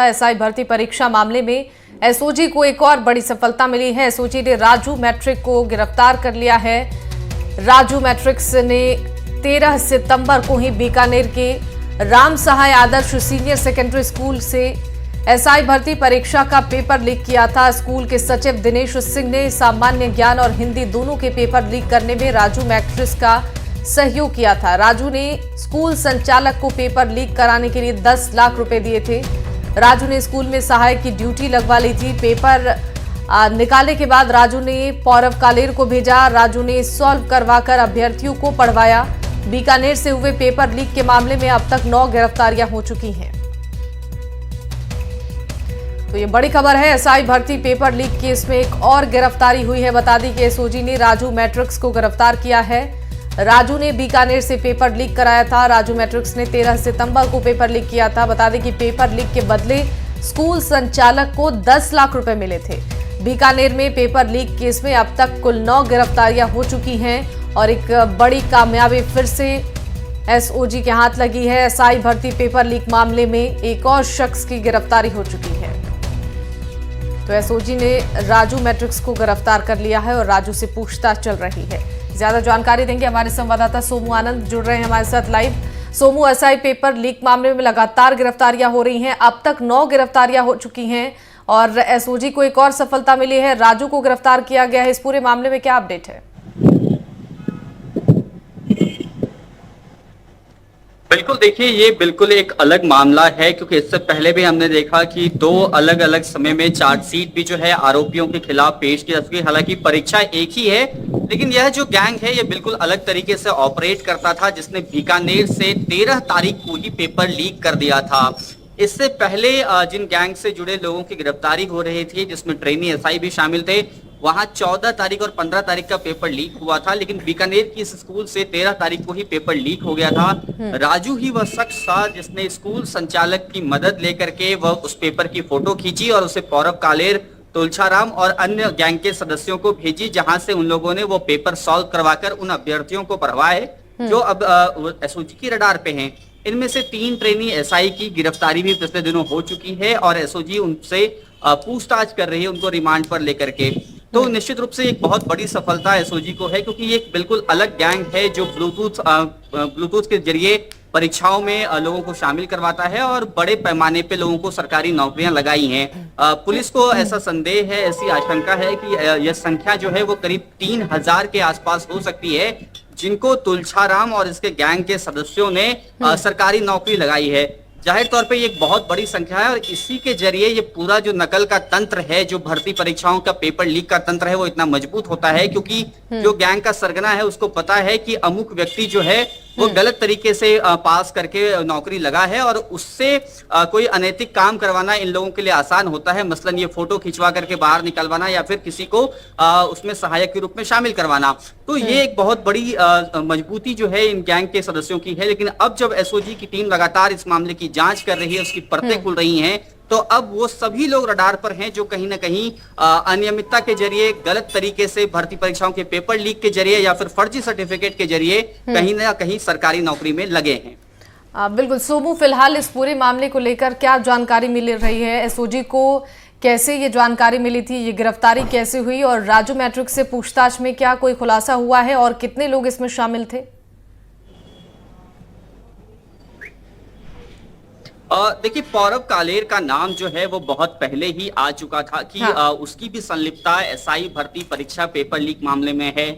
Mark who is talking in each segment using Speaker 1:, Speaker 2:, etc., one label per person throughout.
Speaker 1: SI भर्ती परीक्षा मामले में एसओजी को एक और बड़ी सफलता मिली है। एसओजी ने राजू मैट्रिक को गिरफ्तार कर लिया है। राजू मैट्रिक्स ने 13 सितंबर को ही बीकानेर के राम सहाय आदर्श सीनियर सेकेंडरी स्कूल से एसआई भर्ती परीक्षा का पेपर लीक किया था। स्कूल के सचिव दिनेश सिंह ने सामान्य ज्ञान और हिंदी दोनों के पेपर लीक करने में राजू मैट्रिक्स का सहयोग किया था। राजू ने स्कूल संचालक को पेपर लीक कराने के लिए 10 लाख रुपए दिए थे। राजू ने स्कूल में सहायक की ड्यूटी लगवा ली थी। पेपर निकालने के बाद राजू ने पौरव कालेर को भेजा। राजू ने सॉल्व करवाकर अभ्यर्थियों को पढ़वाया। बीकानेर से हुए पेपर लीक के मामले में अब तक 9 गिरफ्तारियां हो चुकी हैं। तो ये बड़ी खबर है। एसआई भर्ती पेपर लीक केस में एक और गिरफ्तारी हुई है। बता दी कि एसओजी ने राजू मैट्रिक्स को गिरफ्तार किया है। राजू ने बीकानेर से पेपर लीक कराया था। राजू मैट्रिक्स ने 13 सितंबर को पेपर लीक किया था। बता दें कि पेपर लीक के बदले स्कूल संचालक को 10 लाख रुपए मिले थे। बीकानेर में पेपर लीक केस में अब तक कुल 9 गिरफ्तारियां हो चुकी हैं और एक बड़ी कामयाबी फिर से एसओजी के हाथ लगी है। एसआई भर्ती पेपर लीक मामले में एक और शख्स की गिरफ्तारी हो चुकी है। तो एसओजी ने राजू मैट्रिक्स को गिरफ्तार कर लिया है और राजू से पूछताछ चल रही है। ज्यादा जानकारी देंगे हमारे संवाददाता सोमू आनंद, जुड़ रहे हैं हमारे साथ live. Somu, SI paper leak मामले में लगातार गिरफ्तारियां हो रही हैं। अब तक 9 गिरफ्तारियां हो चुकी हैं और एसओजी को एक और सफलता मिली है। राजू को गिरफ्तार किया गया है। इस पूरे मामले में क्या अपडेट है?
Speaker 2: बिल्कुल, देखिए ये बिल्कुल एक अलग मामला है क्योंकि इससे पहले भी हमने देखा कि 2 अलग अलग समय में चार्जशीट भी जो है आरोपियों के खिलाफ पेश की जा चुकी है। हालांकि परीक्षा एक ही है, लेकिन यह जो गैंग है ये बिल्कुल अलग तरीके से ऑपरेट करता था, जिसने बीकानेर से 13 तारीख को ही पेपर लीक कर दिया था। इससे पहले जिन गैंग से जुड़े लोगों की गिरफ्तारी हो रही थी, जिसमें ट्रेनी एसआई भी शामिल थे, वहां 14 तारीख और 15 तारीख का पेपर लीक हुआ था। लेकिन बीकानेर की इस स्कूल से 13 तारीख को ही पेपर लीक हो गया था। राजू ही वह शख्स था जिसने स्कूल संचालक की मदद लेकर के वह उस पेपर की फोटो खींची और उसे पौरव कालेर, तुलछाराम और अन्य गैंग के सदस्यों को भेजी, जहां से उन लोगों ने वो पेपर सॉल्व करवाकर उन अभ्यर्थियों को पढ़वाए जो अब एसओजी की रडार पे हैं। इनमें से 3 ट्रेनी एसआई की गिरफ्तारी भी पिछले दिनों हो चुकी है और एसओजी उनसे पूछताछ कर रही है, उनको रिमांड पर लेकर के। तो निश्चित रूप से एक बहुत बड़ी सफलता एसओजी को है क्योंकि ये एक बिल्कुल अलग गैंग है जो ब्लूटूथ के जरिए परीक्षाओं में लोगों को शामिल करवाता है और बड़े पैमाने पे लोगों को सरकारी नौकरियां लगाई हैं। पुलिस को ऐसा संदेह है, ऐसी आशंका है कि यह संख्या जो है वो करीब 3000 के आसपास हो सकती है, जिनको तुलछाराम और इसके गैंग के सदस्यों ने सरकारी नौकरी लगाई है। जाहिर तौर पे ये एक बहुत बड़ी संख्या है और इसी के जरिए ये पूरा जो नकल का तंत्र है, जो भर्ती परीक्षाओं का पेपर लीक का तंत्र है, वो इतना मजबूत होता है क्योंकि जो गैंग का सरगना है उसको पता है कि अमुक व्यक्ति जो है वो गलत तरीके से पास करके नौकरी लगा है और उससे कोई अनैतिक काम करवाना इन लोगों के लिए आसान होता है। मसलन ये फोटो खिंचवा करके बाहर निकलवाना या फिर किसी को उसमें सहायक के रूप में शामिल करवाना। तो ये एक बहुत बड़ी मजबूती जो है इन गैंग के सदस्यों की है। लेकिन अब जब एसओजी की टीम लगातार इस मामले की जांच कर रही है, उसकी परतें खुल रही हैं, तो अब वो सभी लोग रडार पर हैं जो कहीं ना कहीं अनियमितता के जरिए, गलत तरीके से भर्ती परीक्षाओं के पेपर लीक के जरिए या फिर फर्जी सर्टिफिकेट के जरिए कहीं ना कहीं सरकारी नौकरी में लगे हैं।
Speaker 1: बिल्कुल सोमू, फिलहाल इस पूरे मामले को लेकर क्या जानकारी मिल रही है? एसओजी को कैसे ये जानकारी मिली थी, ये गिरफ्तारी कैसे हुई और राजू मैट्रिक्स से पूछताछ में क्या कोई खुलासा हुआ है और कितने लोग इसमें शामिल थे?
Speaker 2: देखिए, पौरव कालेर का नाम जो है वो बहुत पहले ही आ चुका था कि उसकी भी संलिप्तता एसआई भर्ती परीक्षा पेपर लीक मामले में है।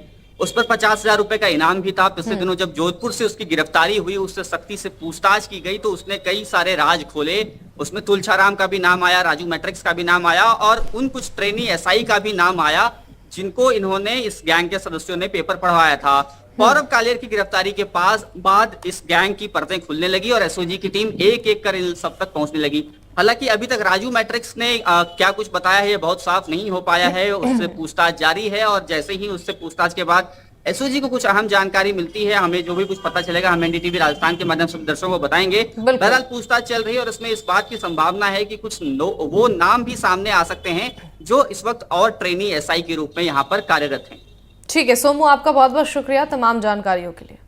Speaker 2: उस पर 50,000 रुपए का इनाम भी था। पिछले दिनों जब जोधपुर से उसकी गिरफ्तारी हुई, उससे सख्ती से पूछताछ की गई तो उसने कई सारे राज खोले। उसमें तुलछाराम का भी नाम आया, राजू मैट्रिक्स का भी नाम आया और उन कुछ ट्रेनी एसआई का भी नाम आया जिनको इन्होंने, इस गैंग के सदस्यों ने पेपर पढ़वाया था। पौरव कालेर की गिरफ्तारी के बाद इस गैंग की परतें खुलने लगी और एसओजी की टीम एक एक कर इन सब तक पहुंचने लगी। हालांकि अभी तक राजू मैट्रिक्स ने क्या कुछ बताया है ये बहुत साफ नहीं हो पाया है। उससे पूछताछ जारी है और जैसे ही उससे पूछताछ के बाद एसओजी को कुछ अहम जानकारी मिलती है, हमें जो भी कुछ पता चलेगा हम एनडीटीवी राजस्थान के माध्यम से दर्शकों को बताएंगे। बहरहाल पूछताछ चल रही है और इसमें इस बात की संभावना है कि कुछ वो नाम भी सामने आ सकते हैं जो इस वक्त और ट्रेनी एसआई के रूप में यहाँ पर कार्यरत हैं।
Speaker 1: ठीक है सोमू, आपका बहुत बहुत शुक्रिया तमाम जानकारियों के लिए।